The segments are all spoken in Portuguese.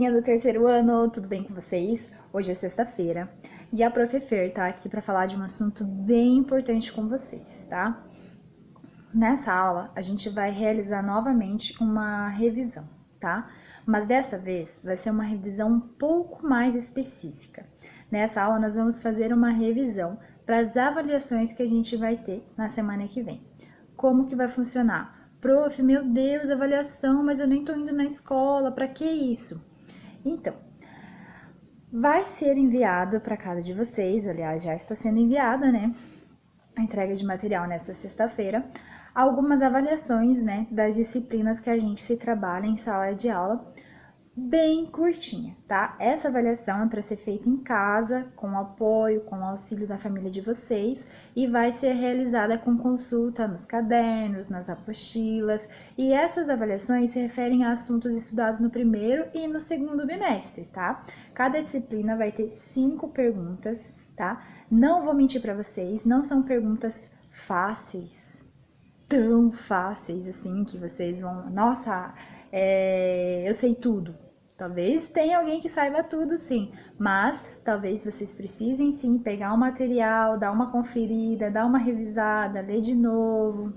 galerinha do terceiro ano, tudo bem com vocês? Hoje é sexta-feira e a Prof. Fer tá aqui para falar de um assunto bem importante com vocês, tá? Nessa aula, a gente vai realizar novamente uma revisão, tá? Mas desta vez vai ser uma revisão um pouco mais específica. Nessa aula, nós vamos fazer uma revisão para as avaliações que a gente vai ter na semana que vem. Como que vai funcionar? Prof, meu Deus, avaliação, mas eu nem tô indo na escola, para que isso? Então, vai ser enviado para casa de vocês, aliás, já está sendo enviada, né? A entrega de material nessa sexta-feira, algumas avaliações, né, das disciplinas que a gente se trabalha em sala de aula, bem curtinha, tá? Essa avaliação é para ser feita em casa, com apoio, com auxílio da família de vocês e vai ser realizada com consulta nos cadernos, nas apostilas, e essas avaliações se referem a assuntos estudados no primeiro e no segundo bimestre, tá? Cada disciplina vai ter 5 perguntas, tá? Não vou mentir para vocês, não são perguntas fáceis, tão fáceis assim, que vocês vão, nossa, eu sei tudo. Talvez tenha alguém que saiba tudo, sim, mas talvez vocês precisem, sim, pegar o material, dar uma conferida, dar uma revisada, ler de novo,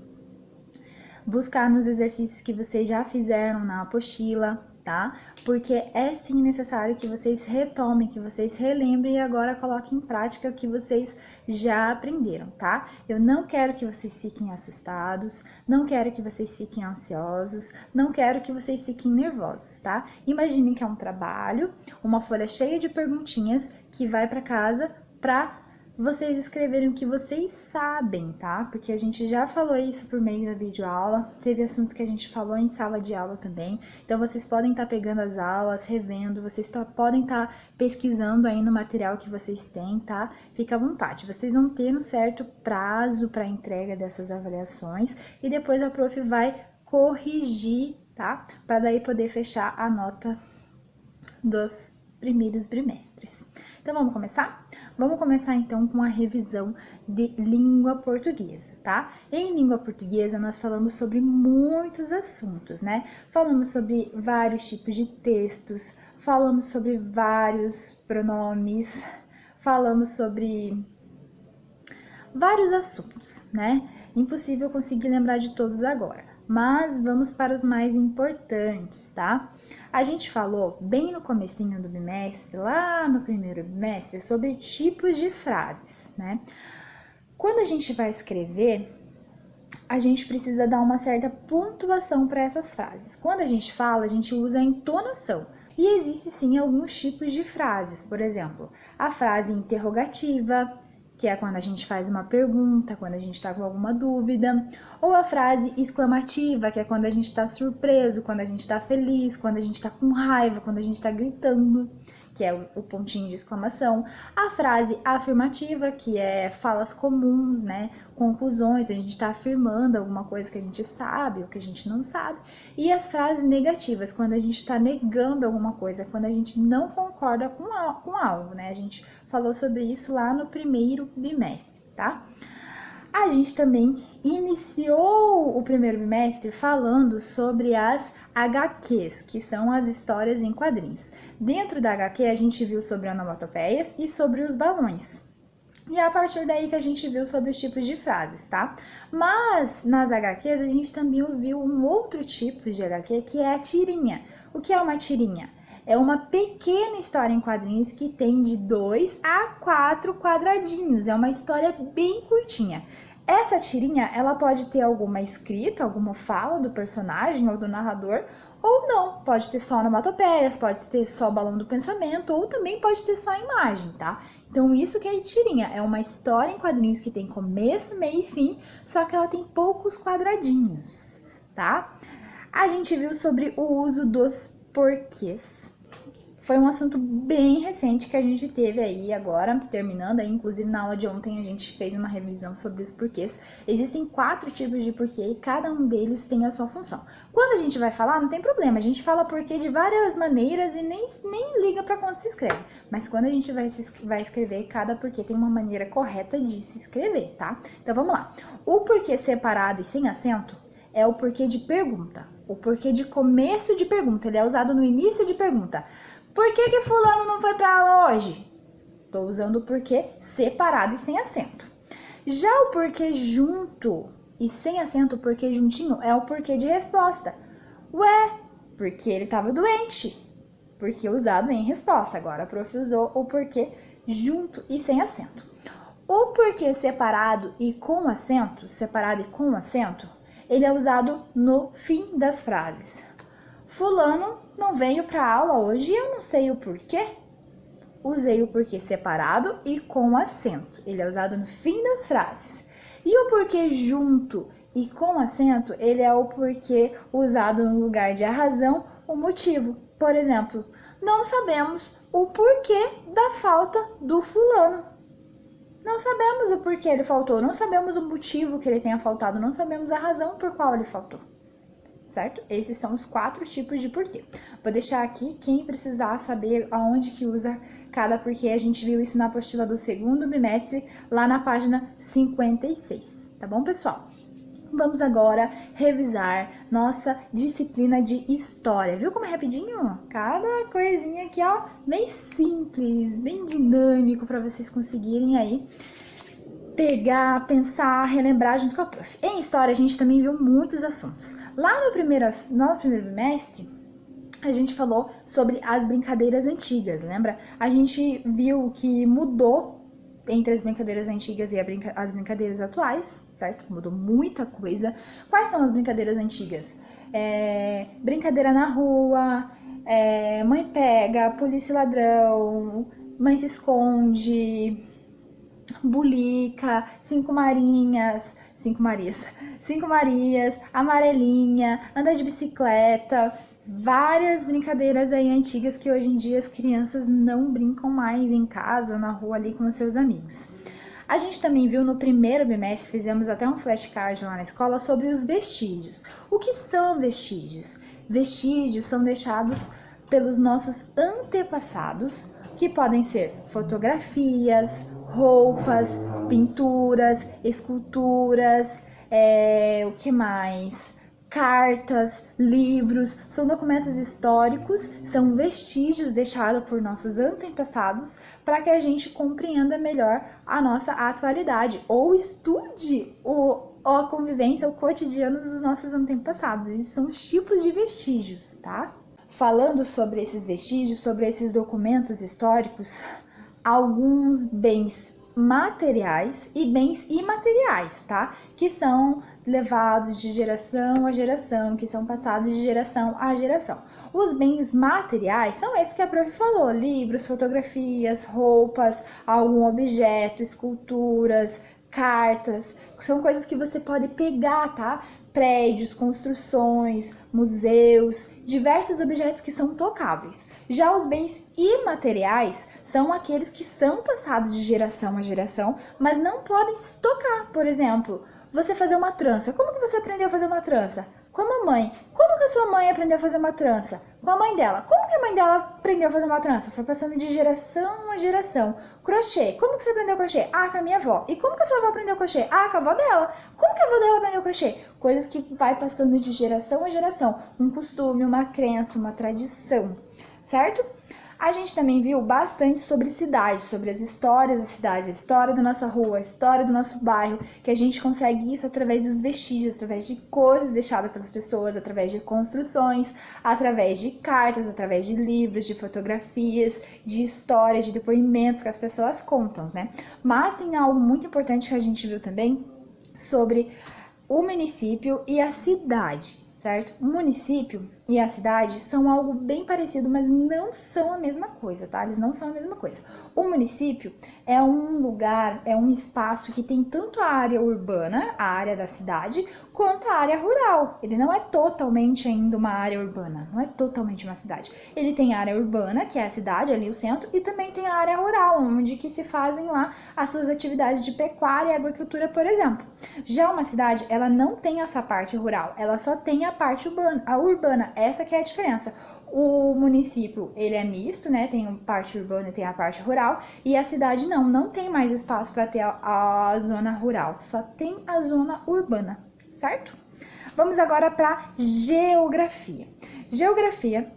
buscar nos exercícios que vocês já fizeram na apostila, tá? Porque é sim necessário que vocês retomem, que vocês relembrem e agora coloquem em prática o que vocês já aprenderam, tá? Eu não quero que vocês fiquem assustados, não quero que vocês fiquem ansiosos, não quero que vocês fiquem nervosos, tá? Imaginem que é um trabalho, uma folha cheia de perguntinhas que vai para casa para vocês escreverem o que vocês sabem, tá? Porque a gente já falou isso por meio da videoaula, teve assuntos que a gente falou em sala de aula também, então vocês podem estar pegando as aulas, revendo, vocês podem estar pesquisando aí no material que vocês têm, tá? Fica à vontade, vocês vão ter um certo prazo para entrega dessas avaliações e depois a prof vai corrigir, tá? Para daí poder fechar a nota dos primeiros bimestres. Então, vamos começar? Vamos começar, então, com a revisão de língua portuguesa, tá? Em língua portuguesa, nós falamos sobre muitos assuntos, né? Falamos sobre vários tipos de textos, falamos sobre vários pronomes, falamos sobre vários assuntos, né? Impossível conseguir lembrar de todos agora, mas vamos para os mais importantes, tá? A gente falou bem no comecinho do bimestre, lá no primeiro bimestre, sobre tipos de frases, né? Quando a gente vai escrever, a gente precisa dar uma certa pontuação para essas frases. Quando a gente fala, a gente usa a entonação. E existe sim alguns tipos de frases, por exemplo, a frase interrogativa, que é quando a gente faz uma pergunta, quando a gente está com alguma dúvida, ou a frase exclamativa, que é quando a gente está surpreso, quando a gente está feliz, quando a gente está com raiva, quando a gente está gritando, que é o pontinho de exclamação, a frase afirmativa, que é falas comuns, né, conclusões, a gente está afirmando alguma coisa que a gente sabe ou que a gente não sabe, e as frases negativas, quando a gente está negando alguma coisa, quando a gente não concorda com algo, né, a gente falou sobre isso lá no primeiro bimestre, tá? A gente também iniciou o primeiro bimestre falando sobre as HQs, que são as histórias em quadrinhos. Dentro da HQ a gente viu sobre onomatopeias e sobre os balões. E é a partir daí que a gente viu sobre os tipos de frases, tá? Mas nas HQs a gente também viu um outro tipo de HQ que é a tirinha. O que é uma tirinha? É uma pequena história em quadrinhos que tem de 2 a 4 quadradinhos. É uma história bem curtinha. Essa tirinha, ela pode ter alguma escrita, alguma fala do personagem ou do narrador, ou não. Pode ter só onomatopeias, pode ter só balão do pensamento, ou também pode ter só imagem, tá? Então, isso que é tirinha. É uma história em quadrinhos que tem começo, meio e fim, só que ela tem poucos quadradinhos, tá? A gente viu sobre o uso dos porquês. Foi um assunto bem recente que a gente teve aí agora, terminando aí, inclusive na aula de ontem a gente fez uma revisão sobre os porquês. Existem 4 tipos de porquê e cada um deles tem a sua função. Quando a gente vai falar, não tem problema, a gente fala porquê de várias maneiras e nem liga para quando se escreve. Mas quando a gente vai escrever, cada porquê tem uma maneira correta de se escrever, tá? Então vamos lá. O porquê separado e sem acento é o porquê de pergunta. O porquê de começo de pergunta, ele é usado no início de pergunta. Por que que fulano não foi para aula hoje? Estou usando o porquê separado e sem acento. Já o porquê junto e sem acento, o porquê juntinho, é o porquê de resposta. Ué, porque ele estava doente. Porque usado em resposta. Agora a prof usou o porquê junto e sem acento. O porquê separado e com acento, ele é usado no fim das frases. Fulano não veio para aula hoje e eu não sei o porquê. Usei o porquê separado e com acento. Ele é usado no fim das frases. E o porquê junto e com acento, ele é o porquê usado no lugar de a razão, o motivo. Por exemplo, não sabemos o porquê da falta do fulano. Não sabemos o porquê ele faltou, não sabemos o motivo que ele tenha faltado, não sabemos a razão por qual ele faltou. Certo? Esses são os 4 tipos de porquê. Vou deixar aqui, quem precisar saber aonde que usa cada porquê, a gente viu isso na apostila do 2º bimestre, lá na página 56. Tá bom, pessoal? Vamos agora revisar nossa disciplina de história. Viu como é rapidinho? Cada coisinha aqui, ó, bem simples, bem dinâmico para vocês conseguirem aí pegar, pensar, relembrar junto com a prof. Em história, a gente também viu muitos assuntos. Lá no primeiro bimestre, a gente falou sobre as brincadeiras antigas, lembra? A gente viu que mudou entre as brincadeiras antigas e as brincadeiras atuais, certo? Mudou muita coisa. Quais são as brincadeiras antigas? Brincadeira na rua, mãe pega, polícia e ladrão, mãe se esconde, bulica, cinco Marias, amarelinha, andar de bicicleta, várias brincadeiras aí antigas que hoje em dia as crianças não brincam mais em casa ou na rua ali com os seus amigos. A gente também viu no primeiro bimestre, fizemos até um flashcard lá na escola sobre os vestígios. O que são vestígios? Vestígios são deixados pelos nossos antepassados, que podem ser fotografias, roupas, pinturas, esculturas, o que mais? Cartas, livros, são documentos históricos, são vestígios deixados por nossos antepassados para que a gente compreenda melhor a nossa atualidade ou estude a convivência, o cotidiano dos nossos antepassados. Esses são os tipos de vestígios, tá? Falando sobre esses vestígios, sobre esses documentos históricos, alguns bens materiais e bens imateriais, tá? Que são levados de geração a geração, que são passados de geração a geração. Os bens materiais são esses que a prof falou: livros, fotografias, roupas, algum objeto, esculturas, cartas, são coisas que você pode pegar, tá? Prédios, construções, museus, diversos objetos que são tocáveis. Já os bens imateriais são aqueles que são passados de geração a geração, mas não podem se tocar. Por exemplo, você fazer uma trança. Como que você aprendeu a fazer uma trança? Com a mamãe. Como que a sua mãe aprendeu a fazer uma trança? Com a mãe dela. Como que a mãe dela aprendeu a fazer uma trança? Foi passando de geração a geração. Crochê. Como que você aprendeu crochê? Ah, com a minha avó. E como que a sua avó aprendeu crochê? Ah, com a avó dela. Como que a avó dela aprendeu crochê? Coisas que vai passando de geração a geração. Um costume, uma crença, uma tradição, certo? A gente também viu bastante sobre cidade, sobre as histórias da cidade, a história da nossa rua, a história do nosso bairro, que a gente consegue isso através dos vestígios, através de coisas deixadas pelas pessoas, através de construções, através de cartas, através de livros, de fotografias, de histórias, de depoimentos que as pessoas contam, né? Mas tem algo muito importante que a gente viu também sobre o município e a cidade, certo? O município e a cidade são algo bem parecido, mas não são a mesma coisa, tá? Eles não são a mesma coisa. O município é um lugar, é um espaço que tem tanto a área urbana, a área da cidade, quanto a área rural. Ele não é totalmente ainda uma área urbana, não é totalmente uma cidade. Ele tem a área urbana, que é a cidade, ali o centro, e também tem a área rural, onde que se fazem lá as suas atividades de pecuária e agricultura, por exemplo. Já uma cidade, ela não tem essa parte rural, ela só tem a parte urbana. Essa que é a diferença. O município, ele é misto, né? Tem a parte urbana e tem a parte rural. E a cidade não tem mais espaço para ter a zona rural. Só tem a zona urbana, certo? Vamos agora para geografia. Geografia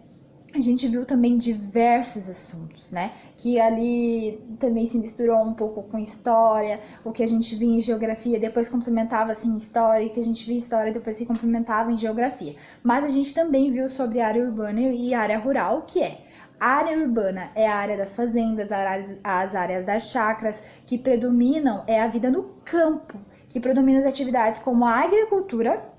a gente viu também diversos assuntos, né? Que ali também se misturou um pouco com história, o que a gente via em geografia, depois complementava assim história, o que a gente via em história, depois se complementava em geografia. Mas a gente também viu sobre área urbana e área rural, que é a área urbana é a área das fazendas, as áreas das chacras, que predominam é a vida no campo, que predominam as atividades como a agricultura,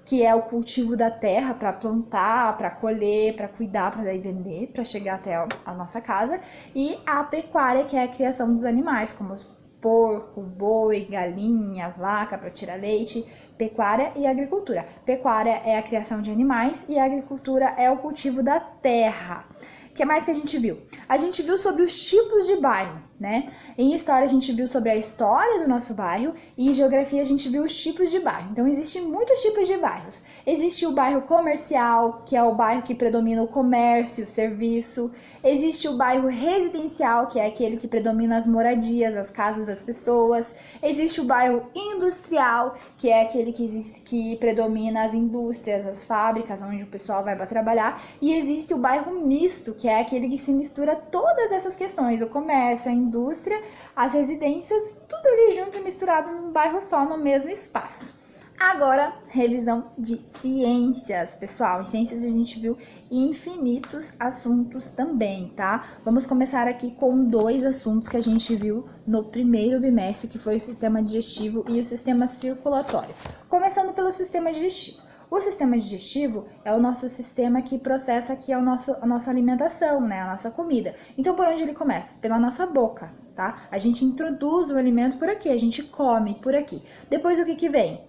que é o cultivo da terra para plantar, para colher, para cuidar, para daí vender, para chegar até a nossa casa, e a pecuária, que é a criação dos animais, como porco, boi, galinha, vaca para tirar leite, pecuária e agricultura. Pecuária é a criação de animais e a agricultura é o cultivo da terra. O que mais que a gente viu? A gente viu sobre os tipos de bairro, né? Em história a gente viu sobre a história do nosso bairro e em geografia a gente viu os tipos de bairro. Então existem muitos tipos de bairros. Existe o bairro comercial, que é o bairro que predomina o comércio, o serviço. Existe o bairro residencial, que é aquele que predomina as moradias, as casas das pessoas. Existe o bairro industrial, que é aquele que predomina as indústrias, as fábricas, onde o pessoal vai para trabalhar. E existe o bairro misto, que é aquele que se mistura todas essas questões, o comércio, a indústria, as residências, tudo ali junto e misturado num bairro só, no mesmo espaço. Agora, revisão de ciências, pessoal. Em ciências a gente viu infinitos assuntos também, tá? Vamos começar aqui com 2 assuntos que a gente viu no primeiro bimestre, que foi o sistema digestivo e o sistema circulatório. Começando pelo sistema digestivo. O sistema digestivo é o nosso sistema que processa aqui a nossa alimentação, né? A nossa comida. Então, por onde ele começa? Pela nossa boca, tá? A gente introduz o alimento por aqui, a gente come por aqui. Depois, o que vem?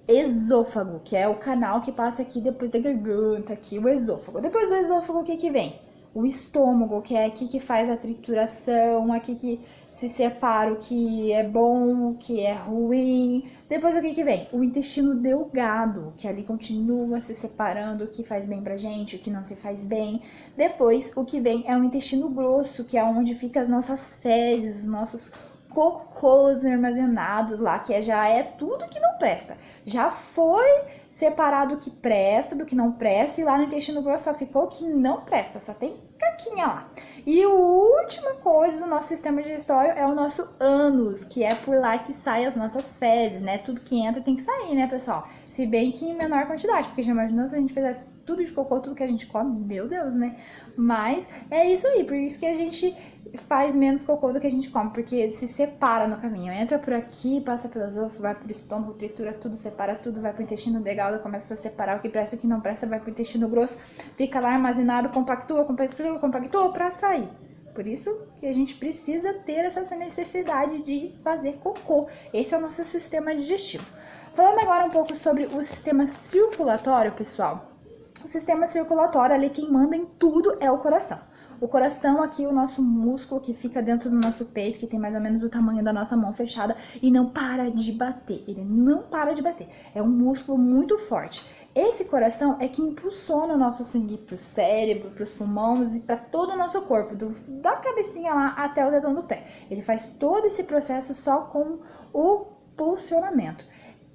Esôfago, que é o canal que passa aqui depois da garganta, aqui, o esôfago. Depois do esôfago, o que vem? O estômago, que é aqui que faz a trituração, aqui que se separa o que é bom, o que é ruim. Depois o que vem? O intestino delgado, que ali continua se separando o que faz bem pra gente, o que não se faz bem. Depois o que vem é o intestino grosso, que é onde ficam as nossas fezes, os nossos cocôs armazenados lá, que já é tudo que não presta. Já foi separado o que presta do que não presta, e lá no intestino grosso só ficou o que não presta, só tem caquinha lá. E a última coisa do nosso sistema digestório é o nosso ânus, que é por lá que saem as nossas fezes, né? Tudo que entra tem que sair, né, pessoal? Se bem que em menor quantidade, porque já imaginou se a gente fizesse tudo de cocô, tudo que a gente come? Meu Deus, né? Mas é isso aí, por isso que a gente faz menos cocô do que a gente come, porque ele se separa no caminho. Entra por aqui, passa pelo esôfago, vai pro estômago, tritura tudo, separa tudo, vai pro intestino delgado, começa a separar o que presta e o que não presta, vai pro intestino grosso, fica lá armazenado, compactua pra sair. Por isso que a gente precisa ter essa necessidade de fazer cocô. Esse é o nosso sistema digestivo. Falando agora um pouco sobre o sistema circulatório, pessoal. O sistema circulatório, ali quem manda em tudo é o coração. O coração aqui, o nosso músculo que fica dentro do nosso peito, que tem mais ou menos o tamanho da nossa mão fechada e não para de bater. Ele não para de bater. É um músculo muito forte. Esse coração é que impulsiona o nosso sangue para o cérebro, para os pulmões e para todo o nosso corpo, da cabecinha lá até o dedão do pé. Ele faz todo esse processo só com o pulsionamento.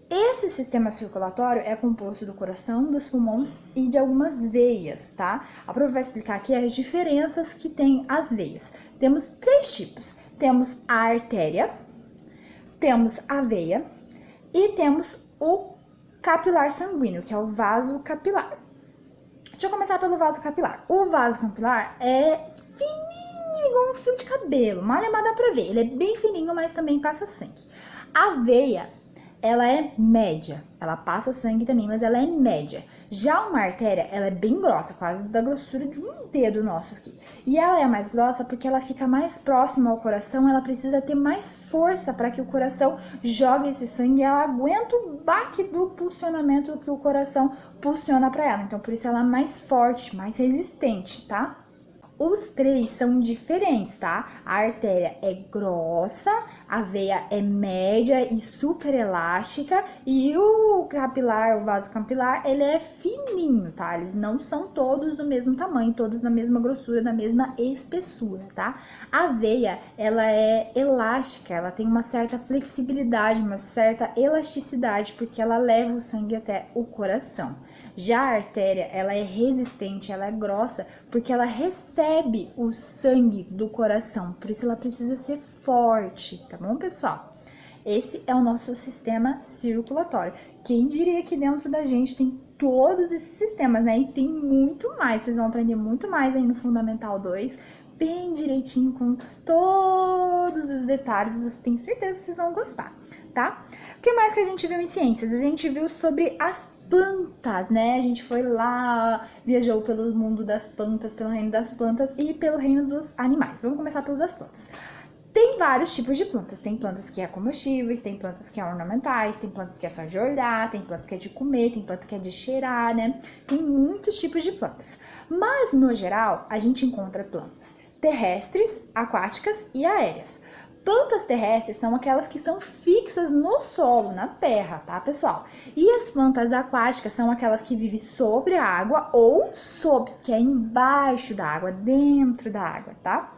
Esse sistema circulatório é composto do coração, dos pulmões e de algumas veias, tá? A prof vai explicar aqui as diferenças que tem as veias. Temos 3 tipos. Temos a artéria, temos a veia e temos o capilar sanguíneo, que é o vaso capilar. Deixa eu começar pelo vaso capilar. O vaso capilar é fininho, igual um fio de cabelo. Mal dá pra ver. Ele é bem fininho, mas também passa sangue. A veia, ela é média, ela passa sangue também, mas ela é média. Já uma artéria, ela é bem grossa, quase da grossura de um dedo nosso aqui. E ela é mais grossa porque ela fica mais próxima ao coração, ela precisa ter mais força para que o coração jogue esse sangue e ela aguenta o baque do pulsionamento que o coração pulsiona para ela. Então, por isso ela é mais forte, mais resistente, tá? Os três são diferentes, tá? A artéria é grossa, a veia é média e super elástica e o capilar, o vaso capilar, ele é fininho, tá? Eles não são todos do mesmo tamanho, todos na mesma grossura, da mesma espessura, tá? A veia, ela é elástica, ela tem uma certa flexibilidade, uma certa elasticidade, porque ela leva o sangue até o coração. Já a artéria, ela é resistente, ela é grossa, porque ela recebe o sangue do coração, por isso ela precisa ser forte, tá bom, pessoal? Esse é o nosso sistema circulatório. Quem diria que dentro da gente tem todos esses sistemas, né? E tem muito mais, vocês vão aprender muito mais aí no Fundamental 2, bem direitinho, com todos os detalhes, tenho certeza que vocês vão gostar, tá? O que mais que a gente viu em ciências? A gente viu sobre as plantas, né? A gente foi lá, viajou pelo mundo das plantas, pelo reino das plantas e pelo reino dos animais. Vamos começar pelo das plantas. Tem vários tipos de plantas, tem plantas que é comestíveis, tem plantas que é ornamentais, tem plantas que é só de olhar, tem plantas que é de comer, tem planta que é de cheirar, né? Tem muitos tipos de plantas, mas no geral a gente encontra plantas terrestres, aquáticas e aéreas. Plantas terrestres são aquelas que são fixas no solo, na terra, tá, pessoal? E as plantas aquáticas são aquelas que vivem sobre a água ou sob, que é embaixo da água, dentro da água, tá?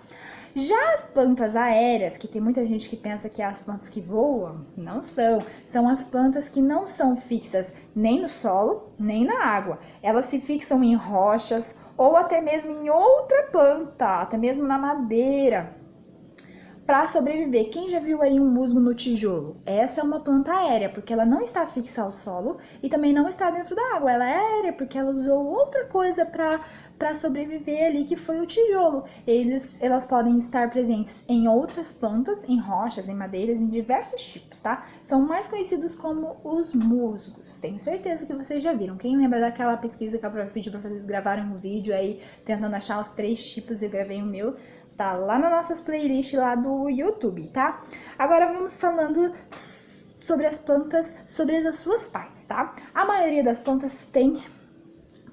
Já as plantas aéreas, que tem muita gente que pensa que é as plantas que voam, não são. São as plantas que não são fixas nem no solo, nem na água. Elas se fixam em rochas ou até mesmo em outra planta, até mesmo na madeira, para sobreviver. Quem já viu aí um musgo no tijolo? Essa é uma planta aérea, porque ela não está fixa ao solo e também não está dentro da água. Ela é aérea porque ela usou outra coisa para sobreviver ali, que foi o tijolo. Elas podem estar presentes em outras plantas, em rochas, em madeiras, em diversos tipos, tá? São mais conhecidos como os musgos. Tenho certeza que vocês já viram. Quem lembra daquela pesquisa que a prof pediu para vocês gravarem um vídeo aí, tentando achar os 3 tipos, eu gravei o meu. Tá lá nas nossas playlists lá do YouTube, tá? Agora vamos falando sobre as plantas, sobre as suas partes, tá? A maioria das plantas tem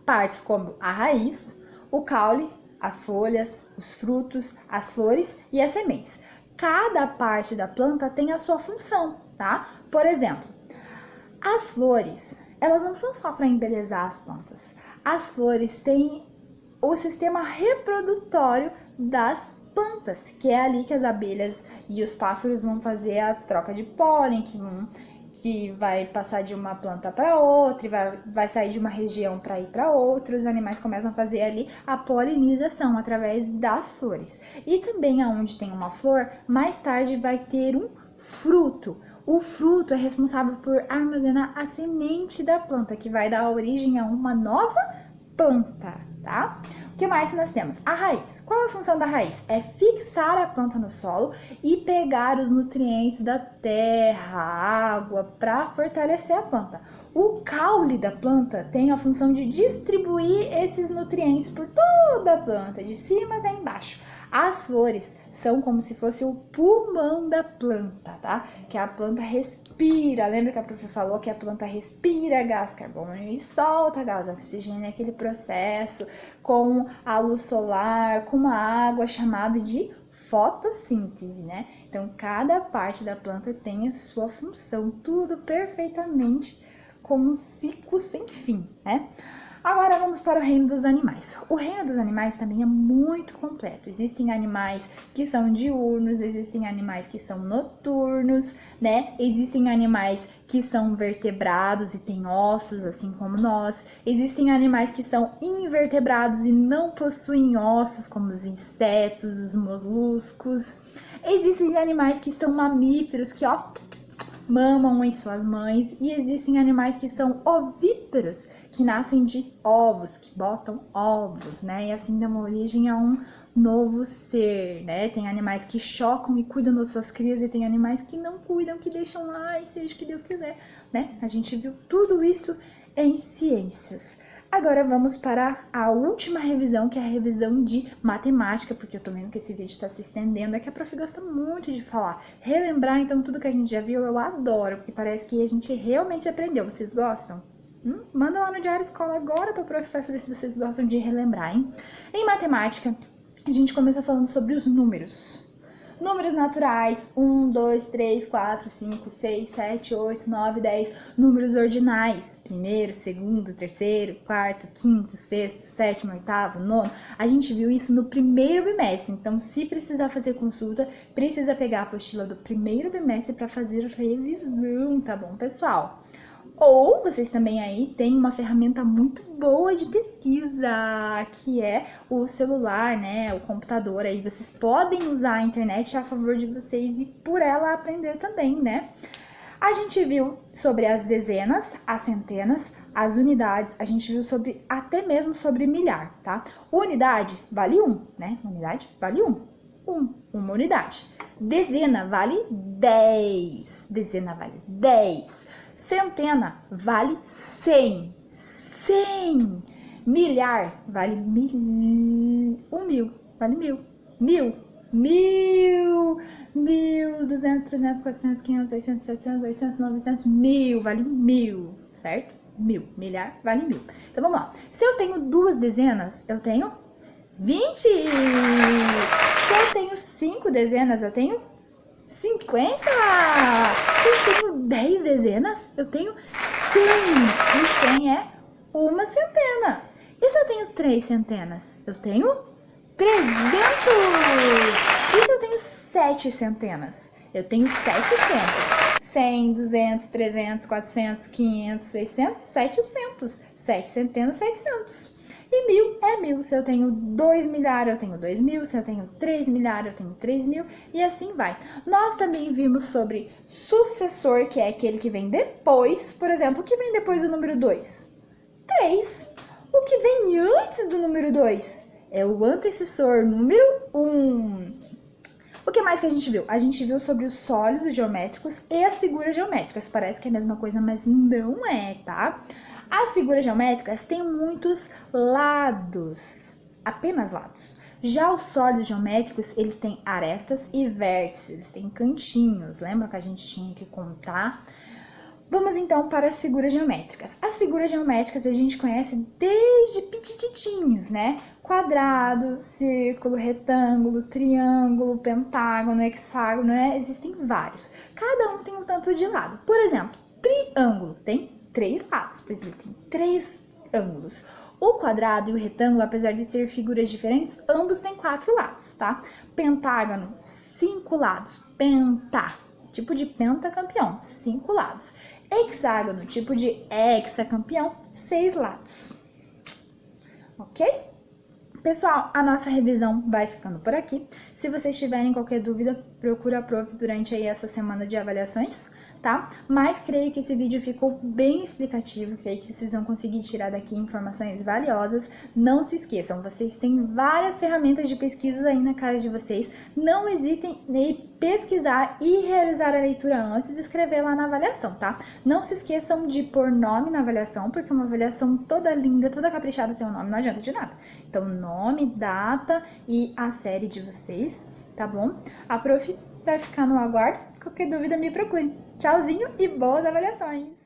partes como a raiz, o caule, as folhas, os frutos, as flores e as sementes. Cada parte da planta tem a sua função, tá? Por exemplo, as flores, elas não são só para embelezar as plantas. As flores têm o sistema reprodutório das plantas, que é ali que as abelhas e os pássaros vão fazer a troca de pólen, que vai passar de uma planta para outra, e vai sair de uma região para ir para outra. Os animais começam a fazer ali a polinização através das flores. E também aonde tem uma flor, mais tarde vai ter um fruto. O fruto é responsável por armazenar a semente da planta, que vai dar origem a uma nova planta, tá? O que mais nós temos? A raiz. Qual é a função da raiz? É fixar a planta no solo e pegar os nutrientes da terra, água, para fortalecer a planta. O caule da planta tem a função de distribuir esses nutrientes por toda a planta, de cima até embaixo. As flores são como se fosse o pulmão da planta, tá? Que a planta respira. Lembra que a prof falou que a planta respira gás carbônico e solta gás oxigênio, aquele processo com a luz solar, com uma água, chamado de fotossíntese, né? Então, cada parte da planta tem a sua função, tudo perfeitamente como um ciclo sem fim, né? Agora vamos para o reino dos animais. O reino dos animais também é muito completo. Existem animais que são diurnos, existem animais que são noturnos, né? Existem animais que são vertebrados e têm ossos, assim como nós. Existem animais que são invertebrados e não possuem ossos, como os insetos, os moluscos. Existem animais que são mamíferos, que mamam em suas mães, e existem animais que são ovíparos, que nascem de ovos, que botam ovos, né? E assim dão origem a um novo ser, né? Tem animais que chocam e cuidam das suas crias, e tem animais que não cuidam, que deixam lá e seja o que Deus quiser, né? A gente viu tudo isso em ciências. Agora vamos para a última revisão, que é a revisão de matemática, porque eu tô vendo que esse vídeo tá se estendendo, é que a prof gosta muito de falar. Relembrar, então, tudo que a gente já viu, eu adoro, porque parece que a gente realmente aprendeu. Vocês gostam? Manda lá no Diário Escola agora pra prof saber se vocês gostam de relembrar, hein? Em matemática, a gente começou falando sobre os números. Números naturais, 1, 2, 3, 4, 5, 6, 7, 8, 9, 10. Números ordinais, primeiro, segundo, terceiro, quarto, quinto, sexto, sétimo, oitavo, nono. A gente viu isso no primeiro bimestre, então se precisar fazer consulta, precisa pegar a apostila do primeiro bimestre para fazer revisão, tá bom, pessoal? Ou vocês também aí têm uma ferramenta muito boa de pesquisa, que é o celular, né, o computador. Aí vocês podem usar a internet a favor de vocês e por ela aprender também, né? A gente viu sobre as dezenas, as centenas, as unidades, a gente viu sobre até mesmo sobre milhar, tá? Unidade vale 1, né? Unidade vale 1. Uma unidade. Dezena vale 10. Dezena vale 10. Centena vale 100. 100. Milhar vale 1000. 1.000 vale 1.000. 1.000. 1.000. 1.000, 200, 300, 400, 500, 600, 700, 800, 900. 1.000 vale 1.000, certo? 1.000. Milhar vale 1.000. Então vamos lá. Se eu tenho duas dezenas, eu tenho 20. Se eu tenho 5 dezenas, eu tenho 50. Se eu tenho 10 dezenas, eu tenho 100. E 100 é uma centena. E se eu tenho 3 centenas, eu tenho 300. E se eu tenho 7 centenas, eu tenho 700. 100, 200, 300, 400, 500, 600, 700. 7 centenas, 700. E 1.000 é 1.000. Se eu tenho 2 milhares, eu tenho 2.000. Se eu tenho 3 milhares, eu tenho 3.000. E assim vai. Nós também vimos sobre sucessor, que é aquele que vem depois. Por exemplo, o que vem depois do número 2? 3. O que vem antes do número 2? É o antecessor, número 1. O que mais que a gente viu? A gente viu sobre os sólidos geométricos e as figuras geométricas. Parece que é a mesma coisa, mas não é, tá? As figuras geométricas têm muitos lados, apenas lados. Já os sólidos geométricos, eles têm arestas e vértices, eles têm cantinhos. Lembra que a gente tinha que contar? Vamos então para as figuras geométricas. As figuras geométricas a gente conhece desde petititinhos, né? Quadrado, círculo, retângulo, triângulo, pentágono, hexágono, né? Existem vários. Cada um tem um tanto de lado. Por exemplo, triângulo tem 3 lados, pois ele tem 3 ângulos. O quadrado e o retângulo, apesar de ser figuras diferentes, ambos têm 4 lados, tá? Pentágono, 5 lados. Pentá, tipo de pentacampeão, 5 lados. Hexágono, tipo de hexacampeão, 6 lados. Ok? Pessoal, a nossa revisão vai ficando por aqui. Se vocês tiverem qualquer dúvida, procura a prof durante aí essa semana de avaliações, tá? Mas creio que esse vídeo ficou bem explicativo, creio que vocês vão conseguir tirar daqui informações valiosas. Não se esqueçam, vocês têm várias ferramentas de pesquisa aí na casa de vocês. Não hesitem em pesquisar e realizar a leitura antes de escrever lá na avaliação, tá? Não se esqueçam de pôr nome na avaliação, porque uma avaliação toda linda, toda caprichada sem o nome não adianta de nada. Então, nome, data e a série de vocês, tá bom? A prof vai ficar no aguardo. Qualquer dúvida me procure. Tchauzinho e boas avaliações!